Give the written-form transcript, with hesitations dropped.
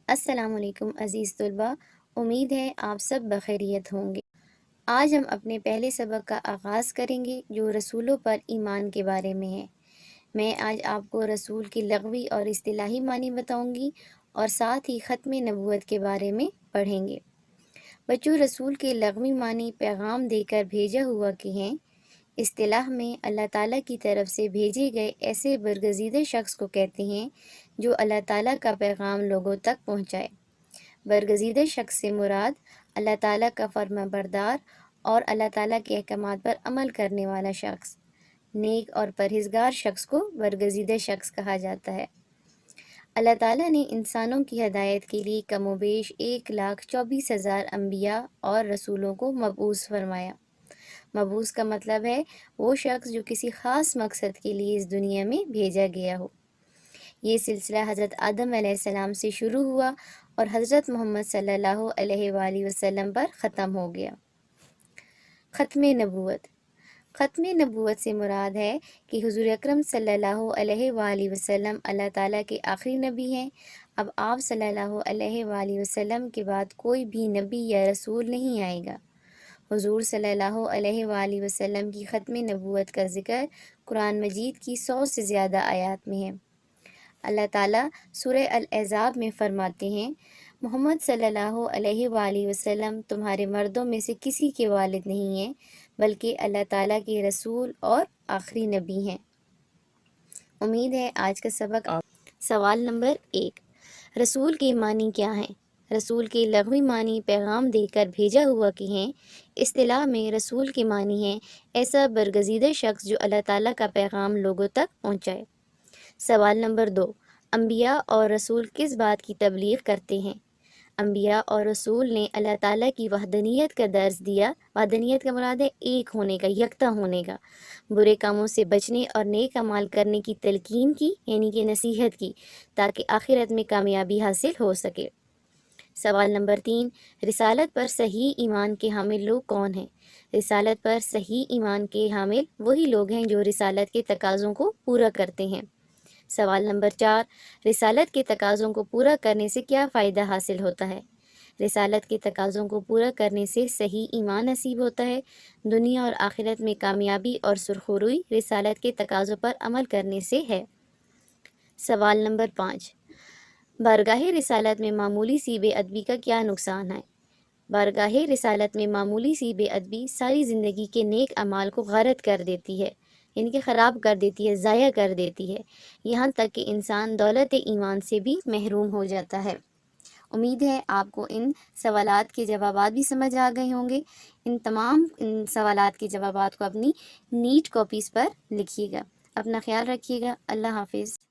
السلام علیکم عزیز طلباء، امید ہے آپ سب بخیریت ہوں گے۔ آج ہم اپنے پہلے سبق کا آغاز کریں گے جو رسولوں پر ایمان کے بارے میں ہے۔ میں آج آپ کو رسول کی لغوی اور اصطلاحی معنی بتاؤں گی اور ساتھ ہی ختم نبوت کے بارے میں پڑھیں گے۔ بچوں، رسول کے لغوی معنی پیغام دے کر بھیجا ہوا کے ہیں۔ اصطلاح میں اللہ تعالیٰ کی طرف سے بھیجے گئے ایسے برگزیدہ شخص کو کہتے ہیں جو اللہ تعالیٰ کا پیغام لوگوں تک پہنچائے۔ برگزیدہ شخص سے مراد اللہ تعالیٰ کا فرما بردار اور اللہ تعالیٰ کے احکامات پر عمل کرنے والا شخص۔ نیک اور پرہیزگار شخص کو برگزیدہ شخص کہا جاتا ہے۔ اللہ تعالیٰ نے انسانوں کی ہدایت کے لیے کم و بیش 1,24,000 انبیاء اور رسولوں کو مبعوث فرمایا۔ مبعوث کا مطلب ہے وہ شخص جو کسی خاص مقصد کے لیے اس دنیا میں بھیجا گیا ہو۔ یہ سلسلہ حضرت آدم علیہ السلام سے شروع ہوا اور حضرت محمد صلی اللہ علیہ وآلہ وسلم پر ختم ہو گیا۔ ختم نبوت۔ ختم نبوت سے مراد ہے کہ حضور اکرم صلی اللہ علیہ وآلہ وسلم اللہ تعالیٰ کے آخری نبی ہیں۔ اب آپ صلی اللہ علیہ وآلہ وسلم کے بعد کوئی بھی نبی یا رسول نہیں آئے گا۔ حضور صلی اللہ علیہ وآلہ وسلم کی ختم نبوت کا ذکر قرآن مجید کی 100 سے زیادہ آیات میں ہے۔ اللہ تعالیٰ سورہ الاحزاب میں فرماتے ہیں، محمد صلی اللہ علیہ وآلہ وسلم تمہارے مردوں میں سے کسی کے والد نہیں ہیں بلکہ اللہ تعالیٰ کے رسول اور آخری نبی ہیں۔ امید ہے آج کا سبق سوال نمبر 1، رسول کے معنی کیا ہیں؟ رسول کے لغوی معنی پیغام دے کر بھیجا ہوا کے ہیں۔ اصطلاح میں رسول کے معنی ہیں ایسا برگزیدہ شخص جو اللہ تعالیٰ کا پیغام لوگوں تک پہنچائے۔ سوال نمبر 2، انبیاء اور رسول کس بات کی تبلیغ کرتے ہیں؟ انبیاء اور رسول نے اللہ تعالیٰ کی وحدانیت کا درس دیا۔ وحدانیت کا مراد ہے ایک ہونے کا، یکتا ہونے کا، برے کاموں سے بچنے اور نیک اعمال کرنے کی تلقین کی، یعنی کہ نصیحت کی، تاکہ آخرت میں کامیابی حاصل ہو سکے۔ سوال نمبر 3، رسالت پر صحیح ایمان کے حامل لوگ کون ہیں؟ رسالت پر صحیح ایمان کے حامل وہی لوگ ہیں جو رسالت کے تقاضوں کو پورا کرتے ہیں۔ سوال نمبر 4، رسالت کے تقاضوں کو پورا کرنے سے کیا فائدہ حاصل ہوتا ہے؟ رسالت کے تقاضوں کو پورا کرنے سے صحیح ایمان نصیب ہوتا ہے۔ دنیا اور آخرت میں کامیابی اور سرخروئی رسالت کے تقاضوں پر عمل کرنے سے ہے۔ سوال نمبر 5، بارگاہ رسالت میں معمولی سی بے ادبی کا کیا نقصان ہے؟ بارگاہ رسالت میں معمولی سی بے ادبی ساری زندگی کے نیک اعمال کو غارت کر دیتی ہے، یعنی کہ خراب کر دیتی ہے، ضائع کر دیتی ہے، یہاں تک کہ انسان دولت ایمان سے بھی محروم ہو جاتا ہے۔ امید ہے آپ کو ان سوالات کے جوابات بھی سمجھ آ گئے ہوں گے۔ ان تمام سوالات کے جوابات کو اپنی نیٹ کاپیز پر لکھیے گا۔ اپنا خیال رکھیے گا۔ اللہ حافظ۔